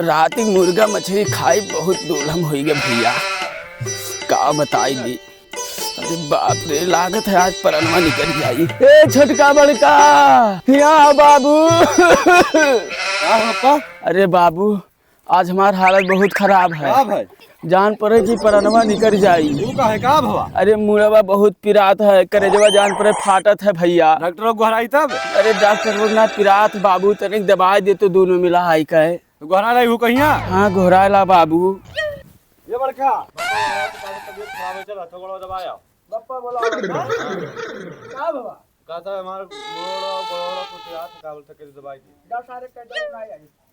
रात की मुर्गा मछली खाई बहुत दुलम हुई गए भैया, का बताई दी। अरे बाप रे, लागत है आज परनवा निकल जाई। ए छोटका बड़का यहाँ बाबू। अरे बाबू, आज हमार हालत बहुत खराब है। जान पड़े कि परनवा निकल जाई। अरे मुड़वा बहुत पिरात है, करेजवा जान पड़े फाटत है भैया। डॉक्टर को तब? अरे डॉक्टर लोग ना पिरात बाबू, तनिक दवाई दे तो दोनों मिला हाई कहे। तो घोरा रही हूँ कहीं? हाँ घोराला बाबू। ये बड़का तबीयत खराब है, चल थोड़ा दवाई आओ। बप्पा बोला का बाबा कहता हमारा गोड़ा कुछ याद काबल तक दवाई दी। डा सारे कटो नहीं आई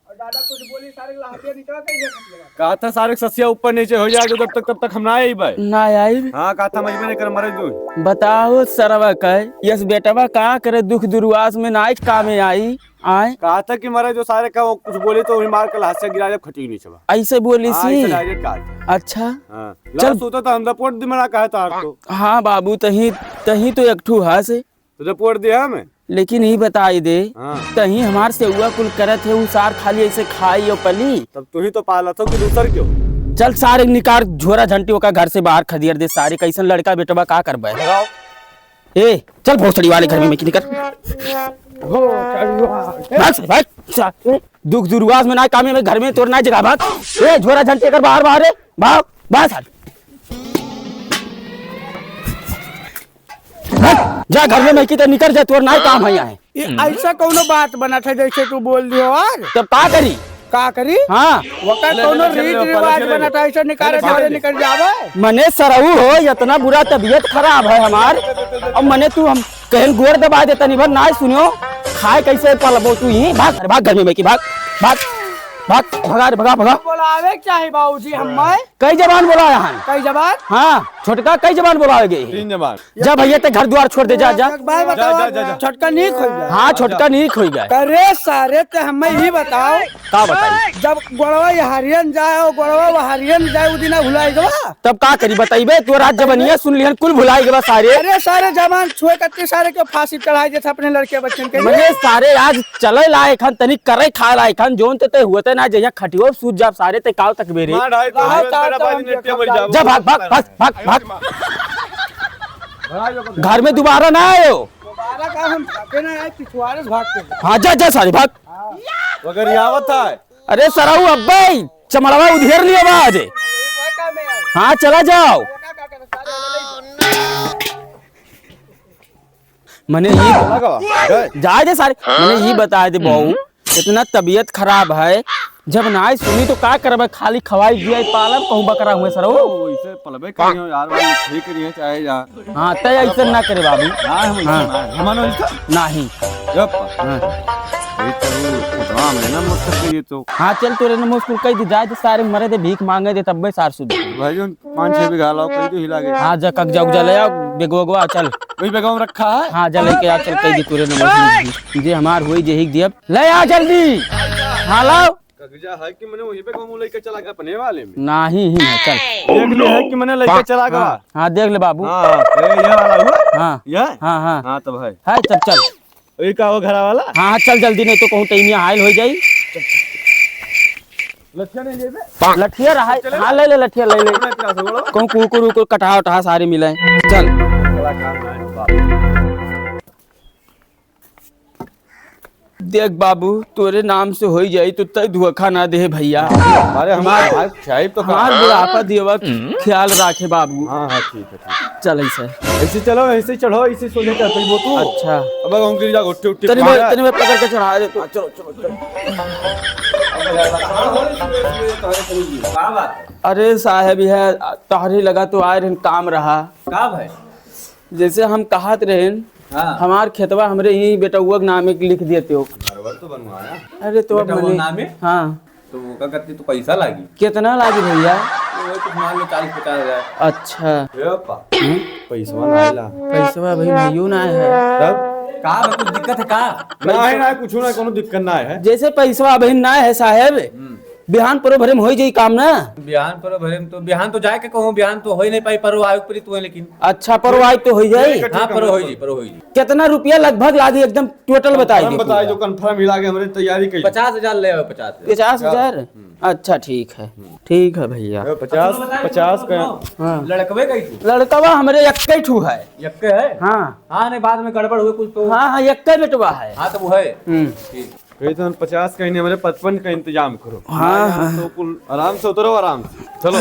और दादा कुछ बोली सारे लाहटिया निकल के ये लगा। कहा था सारे ससिया ऊपर नीचे हो जाएगा तब तक हम ना आई भाई। ना आई? हाँ कहा था मजबूरी नहीं कर मरे दू। बताओ सरवा कहे यस बेटवा का करे दुख दुर्वास में ना काम में आई आए। कहा था कि मरे जो सारे का वो कुछ बोले तो मार कर हाथ से गिरा जब खटी नीचे। ऐसे बोली सी? अच्छा चल सोता था हम रिपोर्ट दी मना कहा था तो। हाँ बाबू, तही तो एक ठू है से तो रिपोर्ट दिया हमें, लेकिन ही बताई दे। हाँ। तही हमार से हुआ कुल करत है वो सार खाली ऐसे खाई और पली। तब तू ही तो पाला था कि दूसर क्यों? चल सारे निकार झोरा झंटी का घर से बाहर खदियर दे सारे। कैसन लड़का बेटवा का करबे? ए चल भोसड़ी वाले घर में निकल। दुख दुर्वास में ना काम में घर में तोड़ ना जगह भाग। ए झोरा झंटे कर बाहर बाहर भाग बाहर जा घर में मैं की तो निकल जा, तोर ना काम है यहाँ। ऐसा कोनो बात बना था जैसे तू बोल दियो यार। तब का करी? हाँ वक्त कोनो रीत रिवाज बना था ऐसा निकल जावे। मने सरऊ हो, इतना बुरा तबीयत खराब है हमार और मने तू हम कहीं गोड़ दबा देता नहीं भर ना सुनियो। खाए कैसे पलबो तू ही? भाग भाग घर में मैं की भाग भाग भाग भगा रे भगा भगा। बोलावे चाहे बाबूजी हमें कई जबान बोला यहाँ? कई जबान? हाँ छोटका कई जबान बोलाओगे? 3 जबान। जा भैया ते घर द्वार छोड़ दे जा जा। भाई बताओ छोटका नहीं खोल गया? हाँ छोटका नहीं खोई गया। अरे सारे ते हमें ही बताओ का बताई? जब गोड़वा हरियन जाए और गोड़वा हरियन जाए वो दिन भुलाई गवा तब का करी बताइबे? तो रात जबनिया सुन लिहन कुल भुलाई गवा सारे। अरे सारे जवान छुए कत्ते सारे के फांसी चढ़ाई जैसे अपने लड़के बच्चन के। मने सारे आज चले लाए खन तनिक करे खा लाए खन जोन ते हुए ना जया खटियो सूझ जा सारे ते काव तक बेरे। जा भाग भाग भाग भाग भाग घर में दोबारा ना आयो। दोबारा का हम भागते ना आए पिछवाड़े भागते। हाँ जा जा सारे भाग। मगर यावत है। अरे सराऊ अब्बाई चमड़वा उधेर लिया आवाज। हाँ चला जाओ। मने ये जा दे सारे। मैंने ये बताया दे बहू, इतना तबीयत खराब है जब ना सुनी तो का करबे? खाली खवाई दिया पालन कहूं बकरा हुए सर वो इसे पलबे करियो यार, भाई ठीक करिए चाहे जा। हां तय ऐसा ना करे बाबू। हम नहीं तो हाँ चल तोरे ने मुस्कुल कह दी जाए तो सारे मरे दे भीख मांगे दे तब सार सुध भाई 5-6 बीघा लाओ कहीं तो हिला गए। हाँ जा कक जाऊ जा ले बेगवा चल वही बेगम रखा है। हाँ जा लेके आ चल कह दी तोरे ने जे हमार हुई जे हिक दियब ले आ जल्दी। हाँ लाओ कगजा है कि मैंने वही पे गांव लेके चला गया अपने वाले में। नहीं ही है चल देख ले है कि मैंने लेके चला गया। हाँ देख ले बाबू। हां ये वाला हुआ। हाँ ये हाँ हाँ हां तब है चल चल वही का वो घर वाला। हाँ चल जल्दी नहीं तो कहूँ तैनिया हाइल हो जाई। लठिया नहीं जेबे? लठिया रहा। हाँ ले ले लठिया ले ले कहूँ कुकुर उकुर कटा उठा सारे मिले चल। देख बाबू तोरे नाम से हो जाई तो तय धोखा ना दे भैया। अरे हमारे साहिब तो हमार बुढ़ापा देवा ख्याल रखे बाबू। हाँ हाँ ठीक है ठीक। चल ऐसे ऐसे चलो ऐसे चढ़ो ऐसे सोने का वो तू। अच्छा अब हम गिर जा उठे उठे तनी मैं पकड़ के चढ़ा दे तो। चलो चलो चलो। अरे साहब है तहरी लगा तो आए रहन काम रहा का भाई? जैसे हम कहत रहन हाँ। हमार खेतवा हमरे ही बेटा उग नामे लिख दिए थे। तो बनवाया। अरे तो अब मैंने नामे? हाँ तो वो का करती तो पैसा लागी? कितना लागी भैया? वो तो मान लो 40-50 हजार। अच्छा पैसा ना आइला। पैसा भाई नहीं ना है तब का कुछ दिक्कत है का? ना है ना कुछ ना कोनो दिक्कत ना है। जैसे पैसा अभी ना है साहब बिहान परो भरे में हो जाई काम ना। बिहान पर भरे में तो बिहान तो जाए के कहूँ, बिहान तो हो ही नहीं पाई, पर आयोग पर तू है लेकिन। अच्छा परो आई तो हो जाई। हाँ पर हो जी, पर हो जी। कितना रुपया लगभग लागी एकदम टोटल बताई हम बताए जो कंफर्म मिला के हमारी तैयारी की 50,000 ले आओ, 50,000। 50,000। अच्छा ठीक है भैया। 50 का हाँ। लड़कवे गई तू? लड़कवा हमरे एक ठू है। यक्के है? हाँ हाँ नहीं, बाद में गड़बड़ हुए कुछ तो। हाँ एक बेटवा है। हाँ तो वो है। ठीक। कही तो 50 का ही नहीं, हमारे 55 का इंतजाम करो। हाँ तो कुल आराम से उतरो, आराम से चलो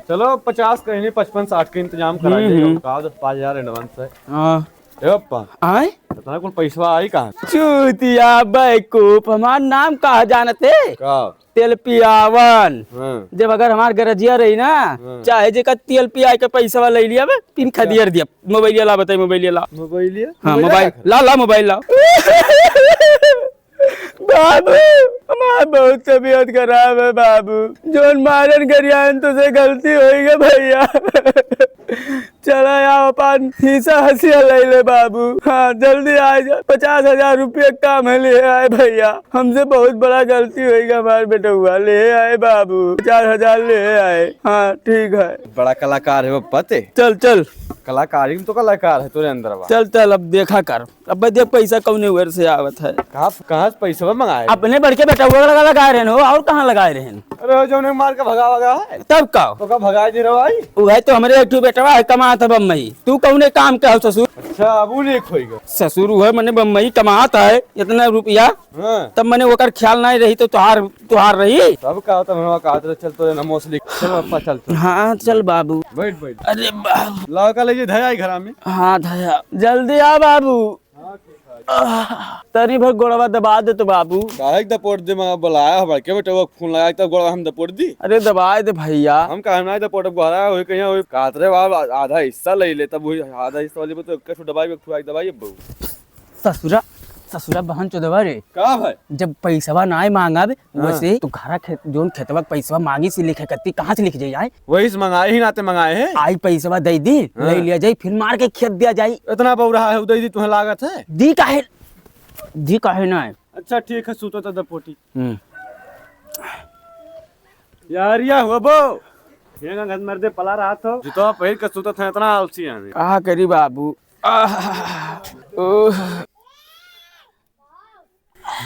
चलो। 50 का ही नहीं, 55-60 का इंतजाम कराइए। 5,000 एडवांस है। हाँ ए पप्पा, आए इतना कुल पैसा आई कहाँ? चूतिया बैकूफ, हमार नाम कहा जानते? का? तेल पियावन। हाँ। जब अगर हमार गरजिया रही ना, चाहे जेका तेल पिया के पैसा ले लिया बे, पिन खदियर दिया। मोबाइल ला बताई, मोबाइल ला। मोबाइल? हाँ मोबाइल ला मोबाइल ला। बाबू हमार बहुत तबीयत खराब है बाबू, जोन मारन गरियान तो से गलती होई गई भैया। चला आओ अपन हिस्सा हंसिया ले ले बाबू। हाँ जल्दी आ जा, 50,000 रुपये काम है, ले आए भैया। हमसे बहुत बड़ा गलती होई गई, हमारे बेटा हुआ, ले आए बाबू, 50,000 ले आए। हाँ ठीक है। बड़ा कलाकार है पप्पा ते। चल चल कलाकारी में तो कलाकार है तोरे अंदर बा। चल चल अब देखा कर, अब देख पैसा कौन वर से आवत है। कहाँ से पैसा मंगाए? अपने बड़के बेटा हुआ लगाए रहे हो, और कहाँ लगाए रहे? अरे जो ने मार के भगा है तब का तो का भगाए दे रहा भाई? वह तो हमारे एक बेटवा है, कमाता बम्बई। तू कौने काम का हो ससुर? अच्छा अब वो नहीं खोई गया। ससुर हुए मैंने बम्बई कमाता है इतना रुपया, हाँ। तब मैंने वो ख्याल नहीं रही तो तुहार रही। सब का होता है, कहा था चल तो नमोस लिख। चल पप्पा चल। हाँ चल बाबू। बैठ बैठ। अरे बाबू। लाओ का लीजिए धया घर में। हाँ धया जल्दी आ बाबू। तरी भर गोड़वा दबा दे तो बाबू। काहे दपोड़ दे, मैं बुलाया बड़के बेटे वो फोन लगाया तब गोड़ा हम दपोड़ दी। अरे दबा दे भैया। हम कहा ना दपोड़ गोड़ा होई कहीं होई कातरे बाब आधा हिस्सा ले ले, तब वही आधा हिस्सा वाले तो एक दबाई एक दबाई बहु ससुरा बहन चोदवा रे। का भाई? जब पैसवा ना मांगा वैसे तो घरा जोन खेतवा पैसवा मांगी से लिखे करती, कहाँ से लिख जाए? वही से मंगाए ही नाते मंगाए हैं। आई पैसवा दे दी, ले लिया जाए, फिर मार के खेत दिया जाए। इतना बहु रहा है उदय दी तुम्हें लागत है? दी काहे ना है। अच्छा ठीक है, सूतो तो दपोटी यार या हुआ बो ये ना घर मर्दे पला रहा था जुतो पहन के सूतो था, इतना आलसी है। कहा करी बाबू।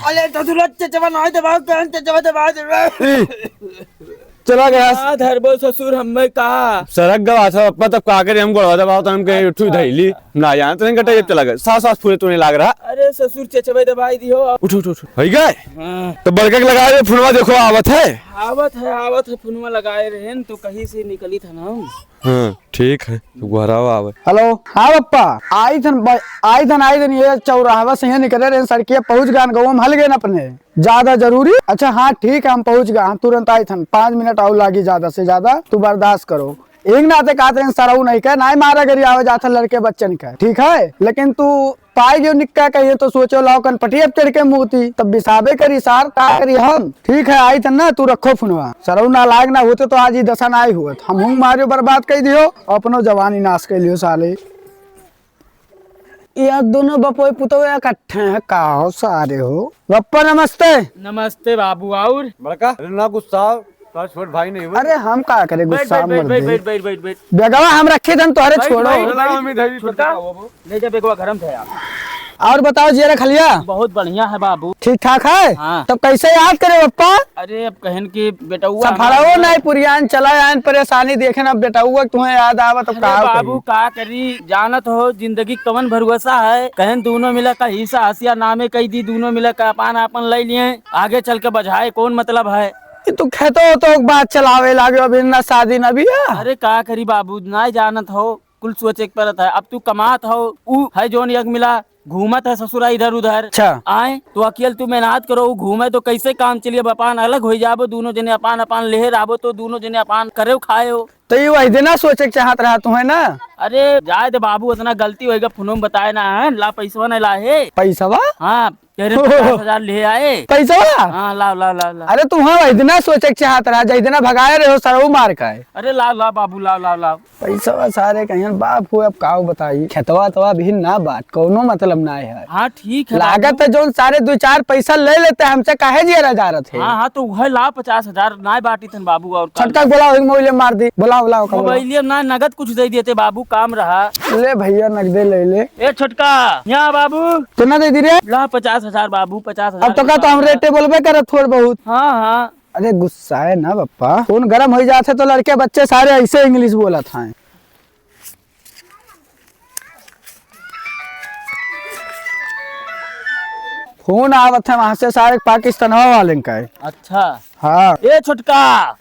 अरे चला गया धरबो ससुर हमें कहा सड़क गवा था पप्पा, तब का करे हम गोड़वा दबाओ तो हम कहे उठू धैली ना जान तो कटे चला गया। सास पूरे तो नहीं लाग रहा। अरे ससुर चचबे दबाई दियो। उठ उठ उठ हो गए। हाँ। तो बड़के के लगाए फुनवा देखो आवत है फुनवा लगाए रहे तो कहीं से निकली था ना। हाँ ठीक है गुहराओ आवे। हेलो। हाँ पप्पा आई थन ये चौराहा से यहाँ निकले रहे, सड़किया पहुंच गए, गाँव में हल गए ना अपने। ज्यादा जरूरी? अच्छा हाँ ठीक है, हम पहुंच गए, हम तुरंत आई थन। 5 मिनट और लागी, ज्यादा से ज्यादा तू बर्दाश्त करो। एक नाते कहते हैं सराऊ नहीं कह ना मारा गरी आवे जाता लड़के बच्चन का, ठीक है? लेकिन तू पाई जो निक्का कहिए तो सोचो लाओ कन पटी अब चढ़ के मूर्ति तब बिसाबे करी सार का करी हम। ठीक है आई थन ना, तू रखो फुनवा। सराऊ ना लाग ना होते तो आज ही दशा ना आई हुआ। हम हूँ मारियो बर्बाद कर दियो, अपनो जवानी नाश कर लियो साले। ये दोनों बपोई पुतो इकट्ठे हैं, का हो सारे हो? बप्पा नमस्ते। नमस्ते बाबू। और बड़का अरे ना गुस्सा छोट भाई नहीं हुआ। अरे हम का करे गुस्सा मत दे। बैठ बेगवा हम रखे थे तोहरे छोड़ो। ले जा बेगवा गरम था यार। और बताओ जीरा खलिया? बहुत बढ़िया है बाबू। ठीक ठाक है? हाँ। तब कैसे याद करे पप्पा? अरे अब कहन की बेटा हुआ सफाड़ो नहीं पुरियान चला आन परेशानी देखे ना बेटा हुआ तुम्हें याद आवा तो का बाबू का करी जानत हो जिंदगी कवन भरोसा है। कहन दोनों मिला का हिस्सा हसिया नामे कही दी, दोनों मिला का अपन ले लिए, आगे चल के बजाए कौन मतलब है? तू खेतो तो बात चलावे लागे, अभी ना शादी ना भी है। अरे का करी बाबू ना जानत हो, कुल सोचे परत है। अब तू कमात हो, ऊ है जोन यग मिला घूमत है ससुरा इधर उधर। अच्छा आए तो अकेले तू मेहनत करो, घूमे तो कैसे काम चलिए? अपन अलग हो जाबो, दोनों जने अपन लेहर आबो तो दोनों जने अपन करे खाए हो। तो ये वही देना सोचे चाहत रहा तुम्हें ना। अरे जाए तो बाबू इतना गलती होगा, फोनो में बताए ना है ला पैसा नहीं ला है पैसा? हाँ कह रहे 50,000 ले आए। पैसा हाँ लाओ लाओ लाओ लाओ। अरे तुम इतना सोचे के चाहत रहा इतना भगाए रहे हो सरऊ मार का है। अरे लाओ लाओ बाबू लाओ लाओ लाओ। पैसा सारे कहीं बाप हो अब का बताई खेतवा तवा भी ना बात कोनो मतलब ना है। हाँ ठीक है लागत है जो सारे 2-4 पैसा ले लेते हमसे काहे जिया जा रहे थे। हाँ हाँ तो वह लाओ 50,000 ना बाटी थन बाबू। और छटका बुलाओ मोबाइल मार दी बुलाओ बुलाओ मोबाइल ना नगद कुछ दे देते बाबू काम रहा। ले भैया नगदे ले ले। ए छोटका यहाँ बाबू कितना दे दी रे? ला 50,000 बाबू 50,000। अब तो हम रेटे बोलबे करे थोड़ बहुत। हाँ हाँ अरे गुस्सा है ना पप्पा फोन गर्म हो जाते तो लड़के बच्चे सारे ऐसे इंग्लिश बोला था। फोन आवत है वहां से सारे पाकिस्तान वाले का है। अच्छा हाँ ए छोटका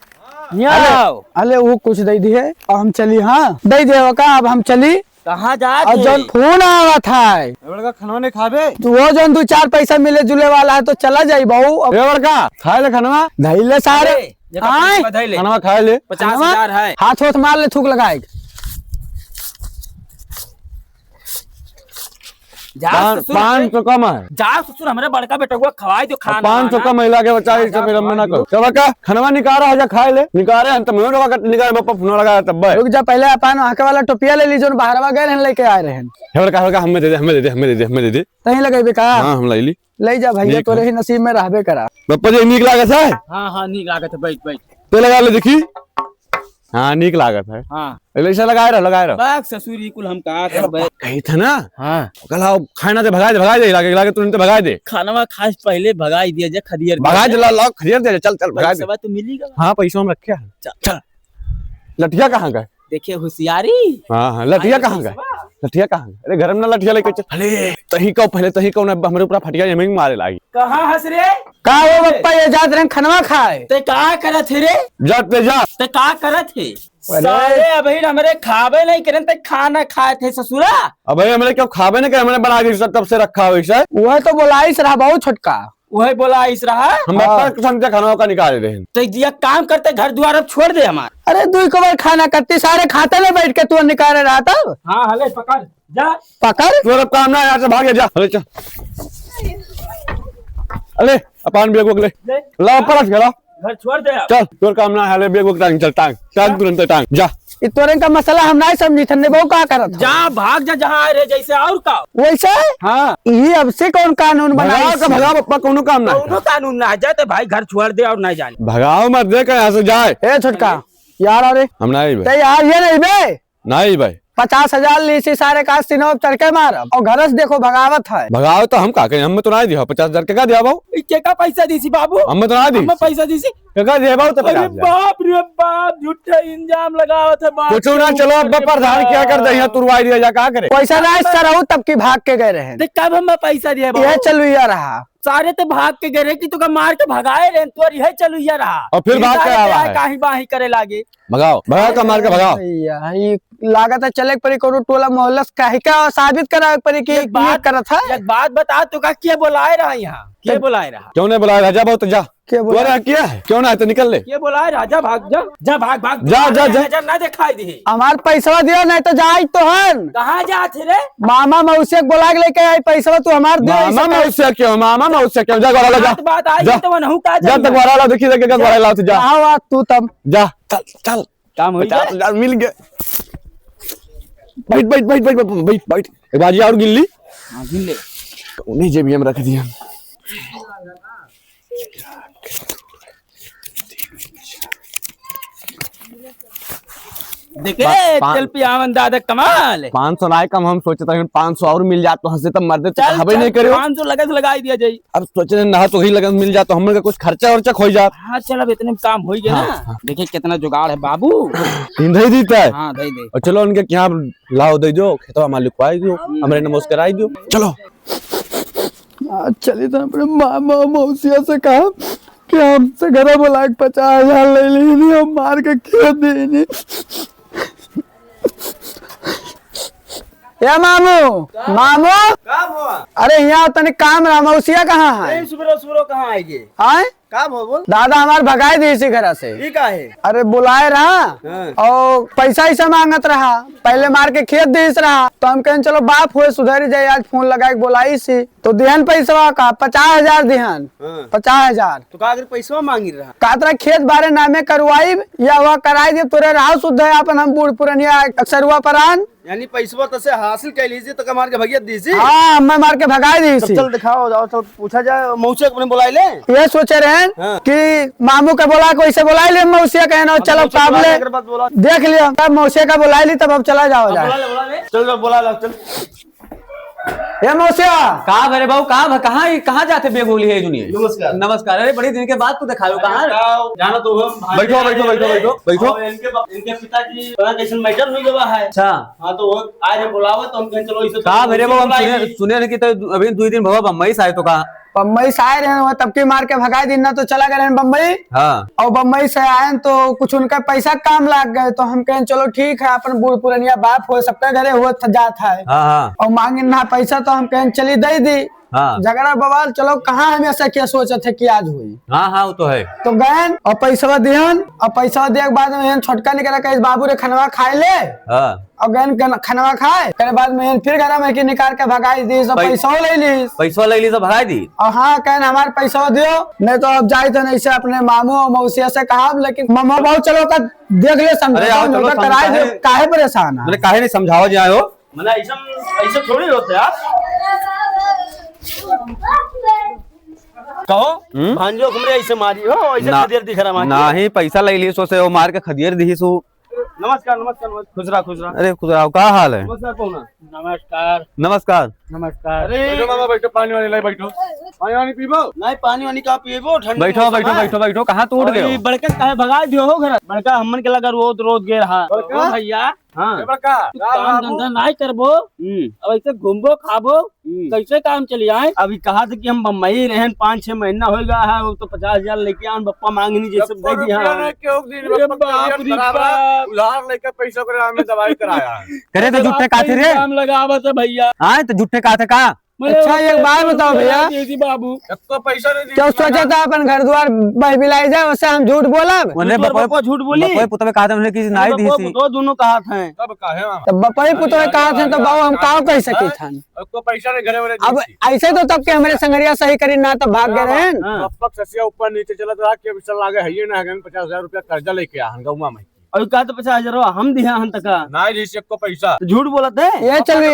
यहाँ आओ। अरे वो कुछ दे दी है और हम चली। हाँ दे दे का अब हम चली। कहाँ जा और जो फोन आवा था बड़का खाना नहीं खाबे तो वो जो 2-4 पैसा मिले जुले वाला है तो चला जाई बहू। अब बड़का खाए ले खाना धैले सारे आए खाना खाए ले 50,000 है। हाथ होथ मार ले थूक लगाए। पाँच सौ कम है। जा ससुर हमारे बड़का बेटा को खवाई दो खाना। 500 का महिला के बच्चा ना करो तो बड़का खाना निकाल है खाए ले निकाले हम तो निकाले पापा फोन लगा तब रुक जा पहले अपन वहाँ के वाला टोपिया ले लीजिए बाहर गए हैं लेके आए रहे बड़का हमें दे दे हमें दे दे हमें दे दे हमें दे दे कहीं लगे का। हाँ हम लाई ली ले जा भैया तोरे ही नसीब में रहबे करा। पापा जी नीक लागत है। हाँ हाँ नीक लागत है बैठ बैठ तो लगा ले देखी। हाँ नीक लागत है। हाँ ऐसा लगाए रहो बाग ससुर कुल हम कहा कही था ना। हाँ कल खाना दे भगा दे लागे तुरंत भगा दे खाना खास पहले भगाई दिया जा खदियर भगा दे ला खरीद दे चल चल भगा दे तो मिलेगा। हाँ पैसा हम रखे चल लठिया कहाँ गए? देखिए होशियारी। हाँ हाँ लठिया कहाँ गए? लठिया कहाँ गए? अरे घर में ना लठिया लेके चल। अरे तही को पहले तही को हमारे ऊपर फटिया जमीन मारे लागी। कहाँ हंस रे का वो पप्पा ये जात रहे खनवा खाए ते का करत थे रे जाते जा ते का करत थे सारे अभी हमारे खावे नहीं करन ते खाना खाए थे ससुरा। अब हमारे क्यों खावे नहीं करे हमने बना दी तब से रखा हुआ है। वह तो बोलाई रहा बहुत छोटका वही बोला इस रहा हम अपना खाना का निकाल रहे हैं। तो ये काम करते घर द्वार अब छोड़ दे हमारे। अरे 2 कबर खाना करती सारे खाते में बैठ के तू निकाल रहा तब। हाँ हले पकड़ जा पकड़ तू काम ना यहाँ से भाग जा। अरे चल अरे अपन बेग वोग ले ला परस गला घर छोड़ दे अब। चल तोर काम ना हाले बेग वोग टांग चल टांग टांग तुरंत टांग जा। तोरे का मसला हम नहीं समझी थने बहु का करत जा भाग जा जहाँ आ रहे जैसे और का वैसे। हाँ ये अब से कौन कानून बनाया भगाओ का भगाओ पप्पा कोनो काम ना दोनों कानून ना जाए तो भाई घर छोड़ दे और नहीं जाने। भगाओ मत दे यहाँ से जाए। ए छोटका यार अरे हम नहीं भाई ते यार ये नहीं बे नहीं भाई 50,000 ली से सारे का सिनोब चढ़के मारब और घर से देखो भगावत है। भगाओ तो हम का करें हमें तो नहीं दिया 50,000 का दिया बाबू के का पैसा दी सी बाबू हमें तो नहीं दी हमें पैसा दी सी। का दिया बाबू तो अरे 50,000 बाप रे बाप झूठा इंजाम लगावत है बाप। कुछ ना चलो अब प्रधान क्या कर दे यहाँ तुरवाई दिया जा क्या करे। पैसा ना सर तब की भाग के गए रहे देख कब हमें पैसा दिया ये चलू या रहा सारे तो भाग के गए कि तुका मार के भगाए रहे तो यही चलू या रहा और फिर भाग के आवा है। काहे बाही करे लागे भगाओ भगाओ का मार के भगाओ। ये लागत है चले परी कोनो टोला मोहल्ला काहे का साबित करा परी कि एक बात करत है। एक बात बता तुका क्या बुलाए रहा यहाँ क्या बुलाए रहा क्यों नहीं बुलाया राजा बहुत जा क्या बोला तुम्हारे किया है क्यों ना है तो निकल ले क्या बुलाए राजा भाग जा जा भाग भाग जा, जा, जा। नजर ना दिखाई दे। हमार पैसा दियो नहीं तो जाई तो हन कहाँ जाते रे मामा मौसी बोला के लेके आई पैसा तू हमार दे मामा मैं उससे क्यों मामा मैं उससे क्यों जा गोरा जा बात आई जा। तो वनहु का जा तक वाला ला देखी देखे का वाला ला तो जा आओ तू तब जा चल चल काम हो 50,000 मिल गए। बैठ बैठ बैठ बैठ बैठ बैठ एक बाजी और गिल्ली ले उन्हीं जेब में रख दिया। देखे चल पियावन दादा कमाल 500 ना कम हम सोचे थे 500 और मिल जात तो हंसे तब मर्दे तो हवे नहीं करे 500 लगत लगाई दिया जाई। अब सोचे रहे ना तो ही लगन मिल जात तो हम लोग का कुछ खर्चा वर्चा खो जात। हाँ चल अब इतने में काम हो गया ना। देखिए कितना जुगाड़ है बाबू। इंधा ही देता है। हाँ दे दे और चलो उनके क्या लाओ दे दो खेतवा मालिक को आई दो हमारे नमोस कराई दो चलो। चलिए तो अपने मामा मौसिया से कहा कि हमसे घर बोला 50,000 ले ली हम मार के क्यों देनी। या मामू मामू अरे यहाँ तने काम रहा मौसिया कहाँ है सुबह सुबह कहाँ आएगी आए का बोल दादा हमार भगाई दी इसी घर से। ये का है? अरे बुलाए रहा और पैसा ऐसा मांगत रहा, पहले मार के खेत दीस रहा, तो हम कहें चलो बाप हुए सुधर जाए, आज फोन लगा के बुलाई सी तो दिहन पैसा का 50,000 दिहन 50,000। तो का अगर पैसा मांगी रहा कातरा खेत बारे नामे करवाई या वह कराई दे तोरे रहा शुद्ध है अपन हम बूढ़ पुरनिया अक्सरुआ परान, यानी पैसा तसे हासिल कर लीजिए तो मार के भगियत दीसी। हाँ मैं मार के भगाई दी सी। चल दिखाओ जाओ, चल पूछा जाए मौसे अपने बुलाई ले। ये सोचे रहे कि मामू के बोला को इसे बुलाई ले, मौसिया कहना चलो काबले देख लियो, तब मौसिया का बुलाई ली, तब अब चला जाओ जाए। चल बुला ला चल। ये मौसिया कहाँ भरे बाबू, कहाँ जाते बेगोली है दुनिया। नमस्कार। नमस्कार। अरे बड़ी दिन के बाद तू दिखा लो कहाँ। जाना तो बैठो बैठो बैठो बैठो बैठो। इनके पिताजी कैसे मैटर हुई जवा है। अच्छा हाँ तो वो आज बुलावा तो हम कहें चलो इसे कहाँ भरे बाबू, हम सुने कि तो अभी 2 दिन भवा बम्बई से आए तो कहा बम्बई से आए रहे, तब की मार के भगाई दिन ना तो चला गए बम्बई। हाँ और बम्बई से आए तो कुछ उनका पैसा काम लग गए, तो हम कहें चलो ठीक है अपन बूढ़ पुरनिया बाप हो सबका घरे हुआ जात है हाँ और मांगे ना पैसा, तो हम कहें चली दे दी। हाँ झगड़ा बवाल चलो कहाँ हम ऐसा क्या सोचे थे कि आज हुई, हाँ वो तो है। तो गए और पैसा दिहन और पैसा दिए के बाद में छोटका निकला कहे बाबू रे खनवा खाए ले हाँ और गए खनवा खाए के बाद में फिर घर में की निकाल के भगाई दी, सब पैसा ले ली। पैसा ले ली तो भगाई दी। और हाँ कहन हमारे पैसा दियो, नहीं तो अब जाए तो नहीं से अपने मामू और मौसिया से कहा, लेकिन मामा बहुत चलो का देख ले समझो कराए दे, काहे परेशान है। मैंने काहे नहीं समझाओ जाए हो, मतलब ऐसा थोड़ी होते यार। कहो भांजो हमरे ऐसे मारी हो, ऐसे खदेर दिख रहा ना ही पैसा ले ली सो से वो मार के खदियर दी सु। नमस्कार नमस्कार खुश रहा। अरे खुद रहा, क्या हाल है? नमस्कार पौना। नमस्कार नमस्कार। नमस्कार। बैठो मामा बैठो, पानी वानी लाई बैठो, पानी वानी पीबो। नहीं पानी वानी का पीबो, ठंड बैठो बैठो बैठो बैठो, कहाँ टूट गए? बड़का काहे भगा दियो हो घर? बड़का हमन के लगा रोज गे रहा भैया। हाँ बड़का काम धंधा नहीं करबो, अब ऐसे घूमबो खाबो, कैसे काम चली आए? अभी कहा था कि हम बम्बई रहे 5-6 महीना हो गया है, वो तो 50,000 लेके आन बप्पा मांगनी जैसे दे दिया। उधार लेकर पैसा कराया में दवाई कराया करे तो झूठे काथे रे काम लगावत है भैया। हाँ तो झूठे काथे का। अच्छा एक बात बताओ भैया, बाबू तो पैसा नहीं क्या सोचा था अपन घर द्वार बहबिलाई जाए, वैसे हम झूठ बोला? बप्पा झूठ बोली, बपई पुत में कहा था कि नहीं दी थी। तो दोनों कहा था तब काहे तो बपई पुत में कहा थे तो बाबू हम कहा कह सके था। को पैसा नहीं घरे वाले अब ऐसे तो तब के हमारे संगरिया सही करी ना तो भाग गए रहे। पप्पा ससिया ऊपर नीचे चला था के बिचल लागे है ना, 50,000 रुपया कर्जा लेके आ गौवा में। और कहा तो 50,000 हम दिया हन तक नहीं दी को पैसा, झूठ बोलत है। ये चल रही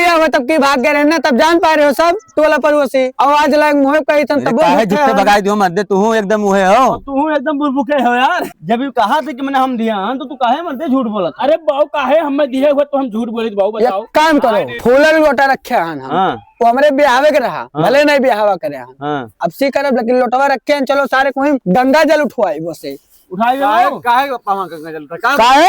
है तब की भाग गए रहे ना, तब जान पा रहे हो सब टोला पड़ोसी। आवाज लग मुहे कही तब झूठे भगाई दियो मत दे, तू एकदम मुहे हो, तू एकदम बुरबुके हो यार। जब भी कहा था कि मैंने हम दिया हन तो तू काहे मत झूठ बोलत? अरे बाबू काहे हमें दिए हुए तो हम झूठ बोले? बाबू बताओ। काम करो फूलर लोटा रखे हन हम, वो हमारे ब्याहवे के रहा, भले नहीं ब्याहवा करे हन, अब सी करब लेकिन लोटवा रखे हैं। चलो सारे कोई गंगा जल उठवाई वो से उठाई काहे पावा गंगा जल का काहे?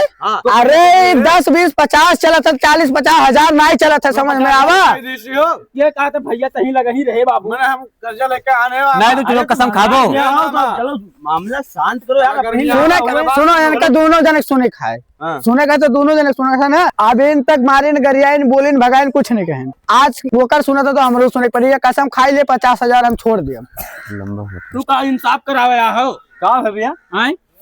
अरे 10, 20, 50 चला था, 40, 50,000 नहीं चला था, समझ में आवा? ये कहा था भैया सही लगा ही रहे बाबू। मैंने हम कर्जा लेके आने नहीं तो चलो कसम खा दो। चलो मामला शांत करो यार। सुनो इनका दोनों जने सुने खाए, सुने का तो दोनों जने सुना था ना। अब इन तक मारिन गरियाइन बोलिन भगाइन कुछ नहीं कहें। आज वोकर सुना था तो हमरो सुने पड़ी, कसम खाई ले 50,000 हम छोड़ दिया। तू का इंसाफ करावे हो का है भैया?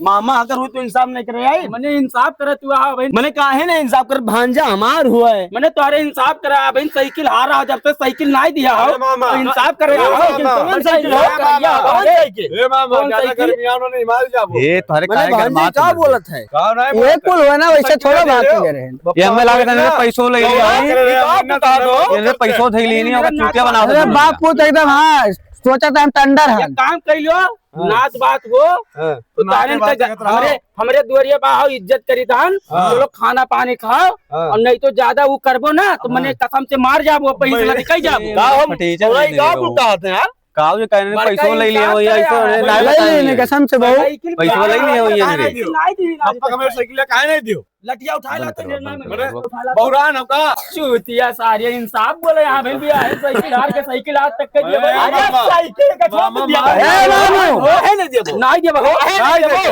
मामा अगर हुई तो इंसाफ नहीं करे आई। मैंने इंसाफ करे तू भाई, मैंने काहे ना इंसाफ कर, भांजा हमार हुआ है। मैंने तुम्हारे इंसाफ करा भाई, साइकिल हारा हो जब तक साइकिल नहीं दिया हो तो इंसाफ करे हो। कौन साइकिल हो? कौन साइकिल? ए मामा ज्यादा गर्मियां में नहीं मार जाबो। ये थारे काहे कर मार क्या बोलत है? का नहीं ये कुल हुआ ना, वैसे थोड़ा बात कर रहे हैं। ये हमें लागे था पैसो ले लिया, ये पैसो थई लेनी और चूतिया बना अरे बाप पुत एकदम हाँ सोचा था हम टेंडर है। काम कर लो नाच बात हो तो हमरे दुआरिया बाहु इज्जत करी धान, चलो खाना पानी खाओ और नहीं तो ज्यादा वो करबो ना तो मैंने कसम से मार जाबो, पैसा निकल जाबो। काव जो कहने पैसो ले लिया हो, ऐसे नहीं कसम से बहु पैसो ले लिया हो। ये हमें साइकिल काहे नहीं दियो? लटिया उठा लाते बहुरान हो का चूतिया सारी इंसाफ बोले यहाँ भी है। साइकिल हार के साइकिल आज तक के दिए साइकिल का छोड़ दिया है नहीं दिए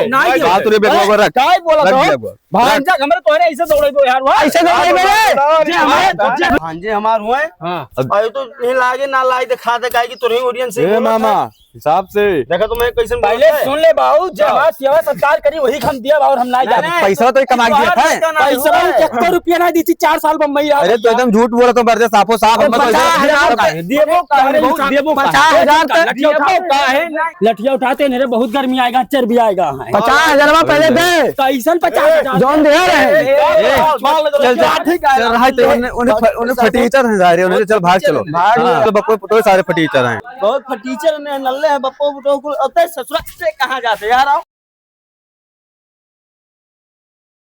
नहीं बात रे बेगवा रख काय बोला तो भांजा हमरे तोरे ऐसे दौड़े दो यार, ऐसे दौड़े मेरे भांजे हमार हुए और तो नहीं लागे ना लागे दिखा दे गाय की तोरे ऑडियंस से। ए मामा हिसाब से देखा तो मैं कैसे पहले सुन ले बाबू, जब हमारा सेवा सत्कार करी वही हम दिया और हम नहीं जाते। पैसा तो कमा दिया था। पैसा 1 रुपया नहीं दी थी 4 साल बम्बई। अरे तो एकदम झूठ बोला तो बरदे साफो साफ। 50,000 लठिया उठाते नहीं रे, बहुत गर्मी आएगा, चर्बी आएगा। 50,000 पहले दे। कैसन 50,000 जौन दे रहे उन्हें फटीचर हैं सारे, उन्हें चल भाग चलो तो बप्पो तो सारे फटीचर हैं। बहुत फटीचर नल्ले हैं बप्पो बुटो को। अब ससुराल से कहाँ जाते यार।